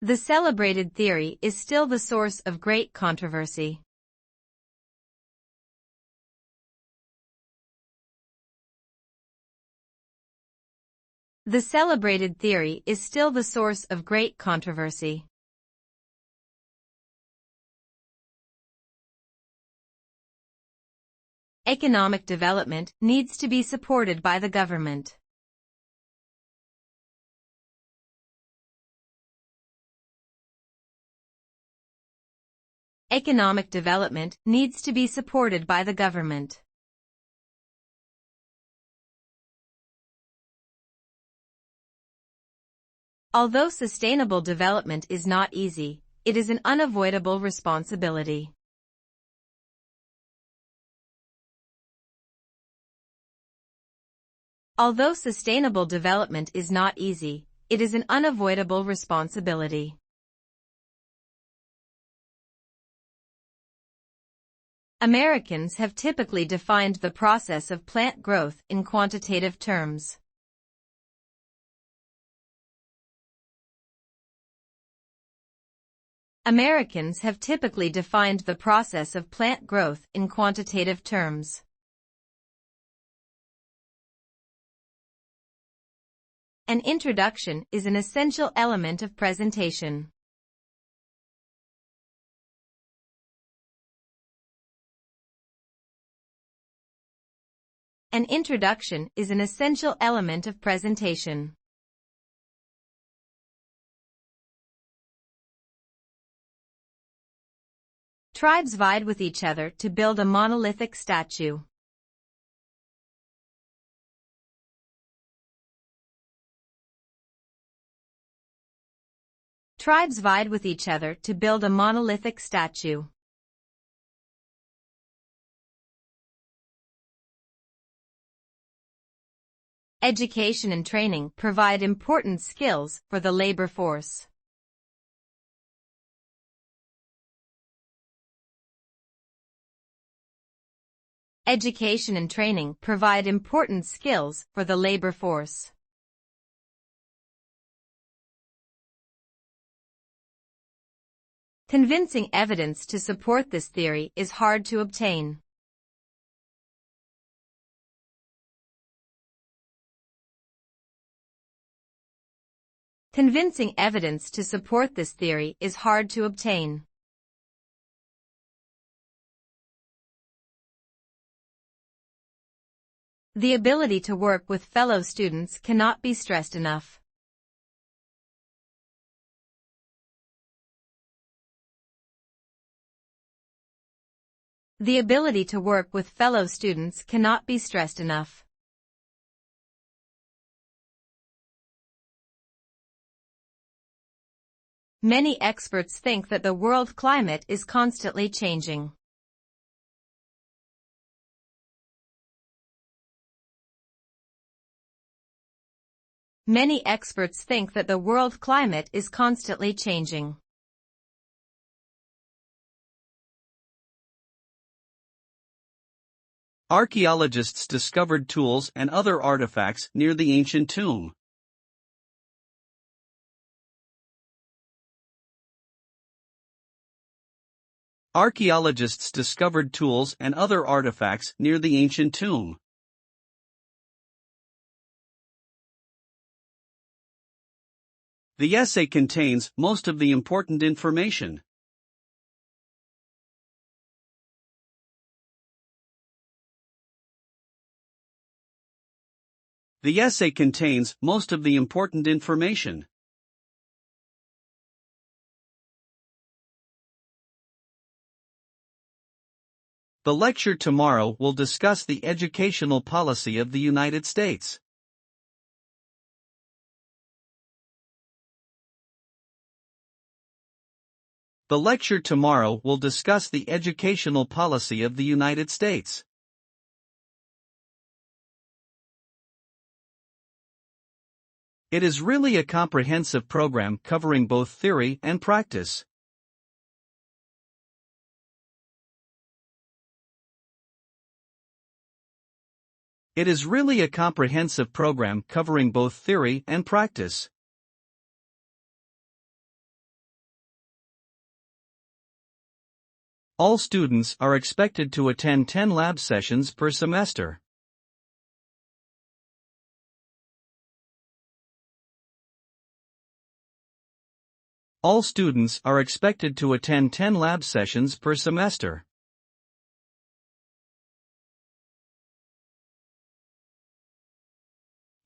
The celebrated theory is still the source of great controversy. The celebrated theory is still the source of great controversy. Economic development needs to be supported by the government. Economic development needs to be supported by the government. Although sustainable development is not easy, it is an unavoidable responsibility. Although sustainable development is not easy, it is an unavoidable responsibility. Americans have typically defined the process of plant growth in quantitative terms. Americans have typically defined the process of plant growth in quantitative terms. An introduction is an essential element of presentation. An introduction is an essential element of presentation. Tribes vied with each other to build a monolithic statue. Tribes vied with each other to build a monolithic statue. Education and training provide important skills for the labor force. Education and training provide important skills for the labor force. Convincing evidence to support this theory is hard to obtain. Convincing evidence to support this theory is hard to obtain. The ability to work with fellow students cannot be stressed enough. The ability to work with fellow students cannot be stressed enough. Many experts think that the world climate is constantly changing. Many experts think that the world climate is constantly changing. Archaeologists discovered tools and other artifacts near the ancient tomb. Archaeologists discovered tools and other artifacts near the ancient tomb. The essay contains most of the important information. The essay contains most of the important information. The lecture tomorrow will discuss the educational policy of the United States. The lecture tomorrow will discuss the educational policy of the United States. It is really a comprehensive program covering both theory and practice. It is really a comprehensive program covering both theory and practice. All students are expected to attend 10 lab sessions per semester. All students are expected to attend 10 lab sessions per semester.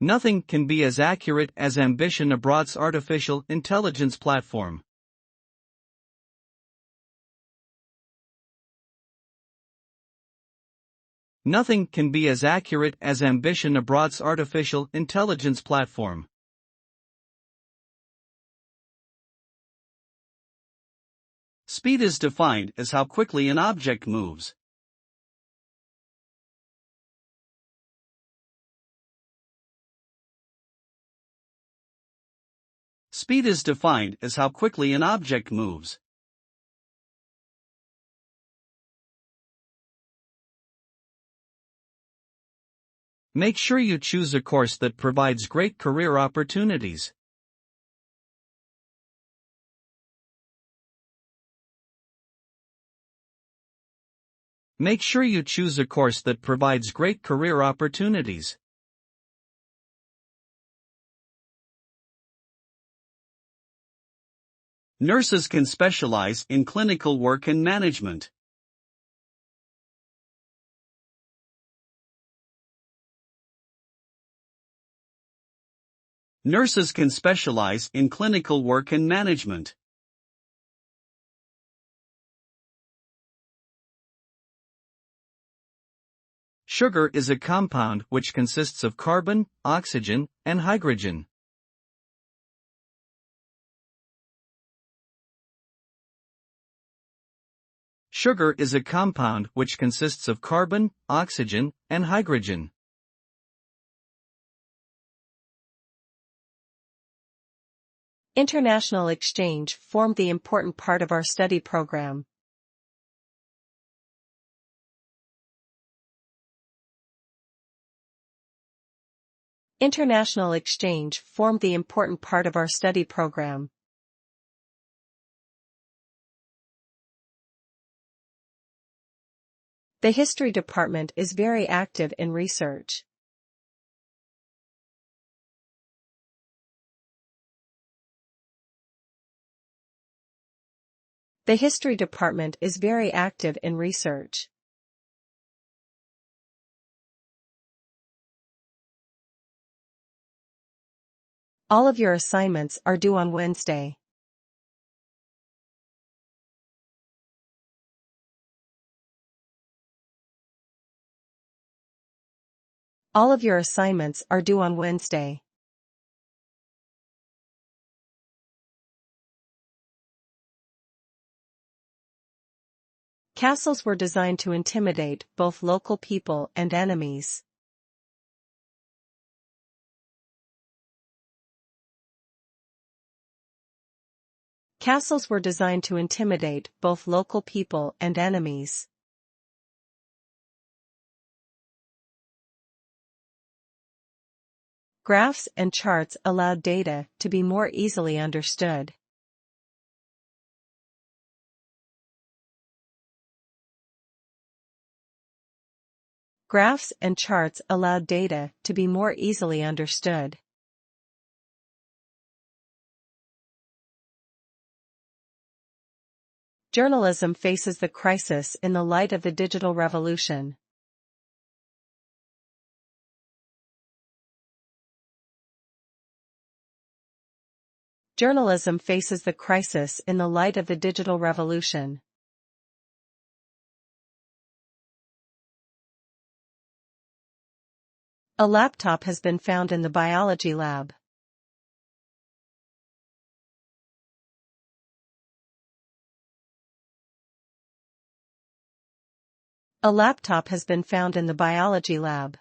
Nothing can be as accurate as Ambition Abroad's artificial intelligence platform. Nothing can be as accurate as Ambition Abroad's artificial intelligence platform. Speed is defined as how quickly an object moves. Speed is defined as how quickly an object moves. Make sure you choose a course that provides great career opportunities. Make sure you choose a course that provides great career opportunities. Nurses can specialize in clinical work and management. Nurses can specialize in clinical work and management. Sugar is a compound which consists of carbon, oxygen, and hydrogen. Sugar is a compound which consists of carbon, oxygen, and hydrogen. International exchange formed the important part of our study program. International exchange formed the important part of our study program. The history department is very active in research. The history department is very active in research. All of your assignments are due on Wednesday. All of your assignments are due on Wednesday. Castles were designed to intimidate both local people and enemies. Castles were designed to intimidate both local people and enemies. Graphs and charts allowed data to be more easily understood. Graphs and charts allowed data to be more easily understood. Journalism faces the crisis in the light of the digital revolution. Journalism faces the crisis in the light of the digital revolution. A laptop has been found in the biology lab. A laptop has been found in the biology lab.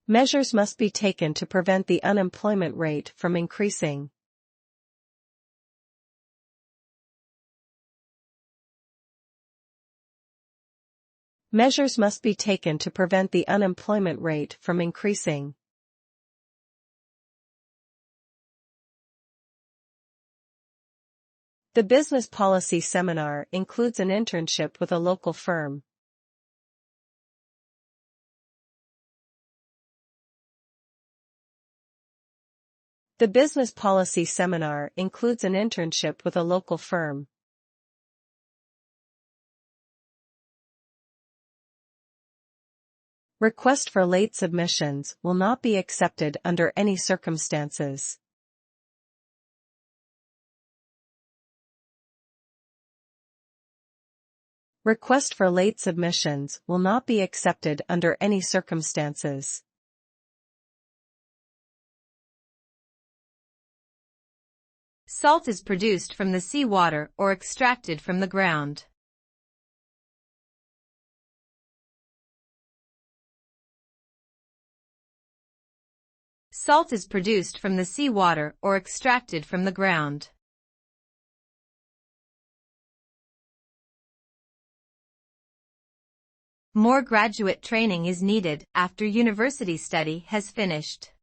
Measures must be taken to prevent the unemployment rate from increasing. Measures must be taken to prevent the unemployment rate from increasing. The business policy seminar includes an internship with a local firm. The business policy seminar includes an internship with a local firm. Request for late submissions will not be accepted under any circumstances. Request for late submissions will not be accepted under any circumstances. Salt is produced from the seawater or extracted from the ground. Salt is produced from the seawater or extracted from the ground. More graduate training is needed after university study has finished.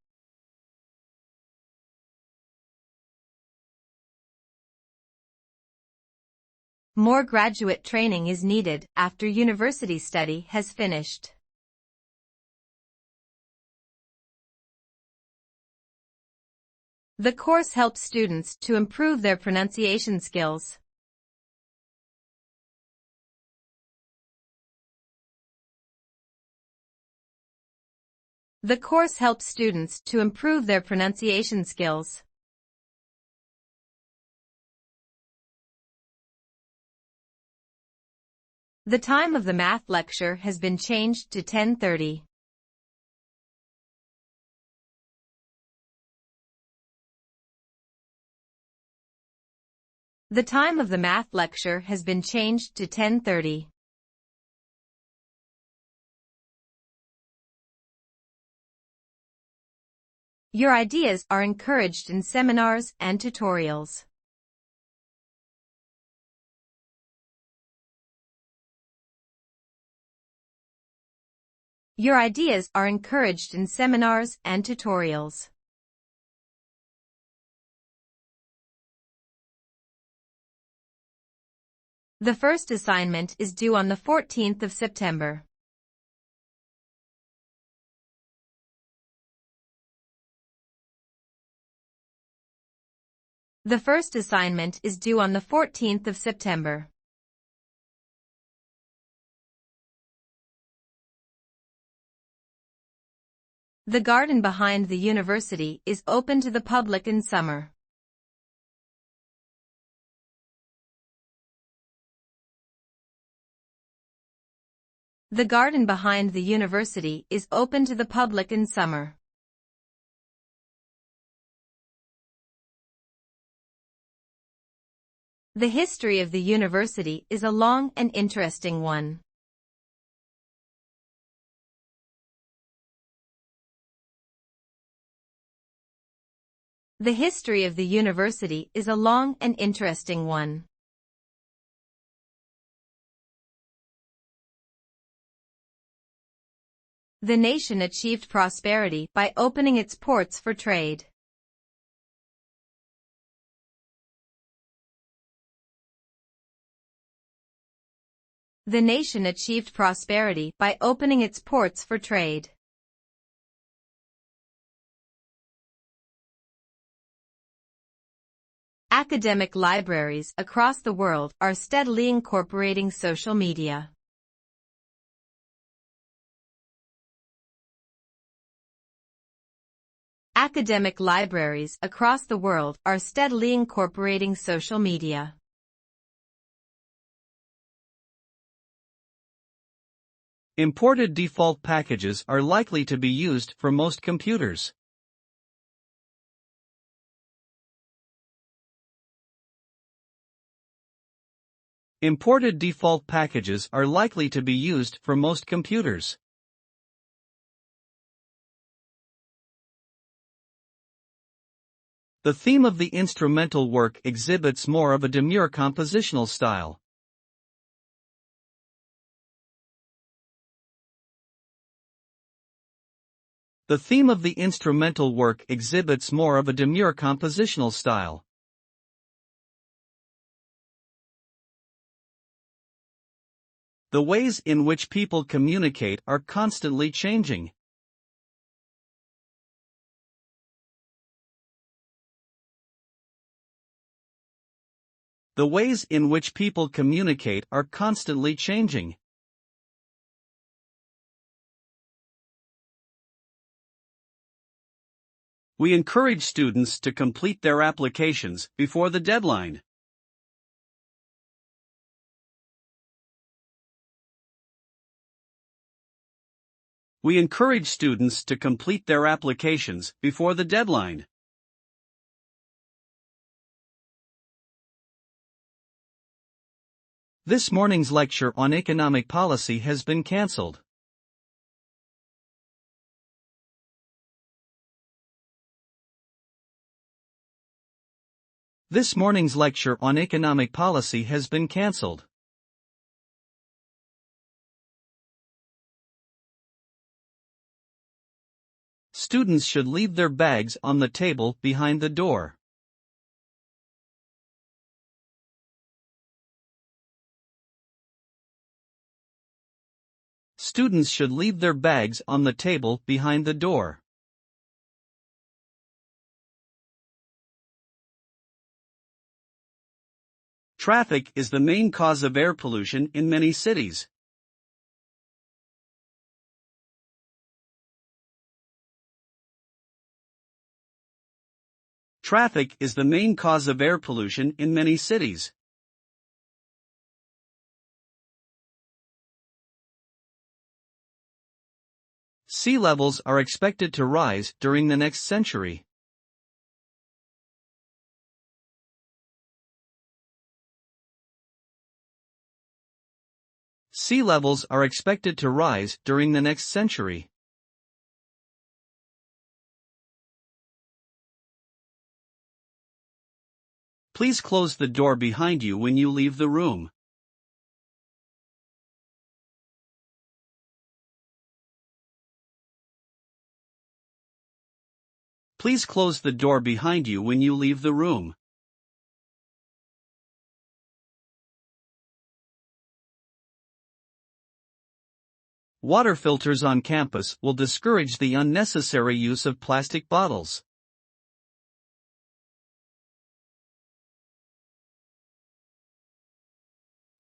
More graduate training is needed after university study has finished. The course helps students to improve their pronunciation skills. The course helps students to improve their pronunciation skills. The time of the math lecture has been changed to 10:30. The time of the math lecture has been changed to 10:30. Your ideas are encouraged in seminars and tutorials. Your ideas are encouraged in seminars and tutorials. The first assignment is due on the 14th of September. The first assignment is due on the 14th of September. The garden behind the university is open to the public in summer. The garden behind the university is open to the public in summer. The history of the university is a long and interesting one. The history of the university is a long and interesting one. The nation achieved prosperity by opening its ports for trade. The nation achieved prosperity by opening its ports for trade. Academic libraries across the world are steadily incorporating social media. Academic libraries across the world are steadily incorporating social media. Imported default packages are likely to be used for most computers. Imported default packages are likely to be used for most computers. The theme of the instrumental work exhibits more of a demure compositional style. The theme of the instrumental work exhibits more of a demure compositional style. The ways in which people communicate are constantly changing. The ways in which people communicate are constantly changing. We encourage students to complete their applications before the deadline. We encourage students to complete their applications before the deadline. This morning's lecture on economic policy has been cancelled. This morning's lecture on economic policy has been cancelled. Students should leave their bags on the table behind the door. Students should leave their bags on the table behind the door. Traffic is the main cause of air pollution in many cities. Traffic is the main cause of air pollution in many cities. Sea levels are expected to rise during the next century. Sea levels are expected to rise during the next century. Please close the door behind you when you leave the room. Please close the door behind you when you leave the room. Water filters on campus will discourage the unnecessary use of plastic bottles.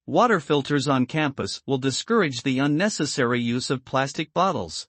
Water filters on campus will discourage the unnecessary use of plastic bottles.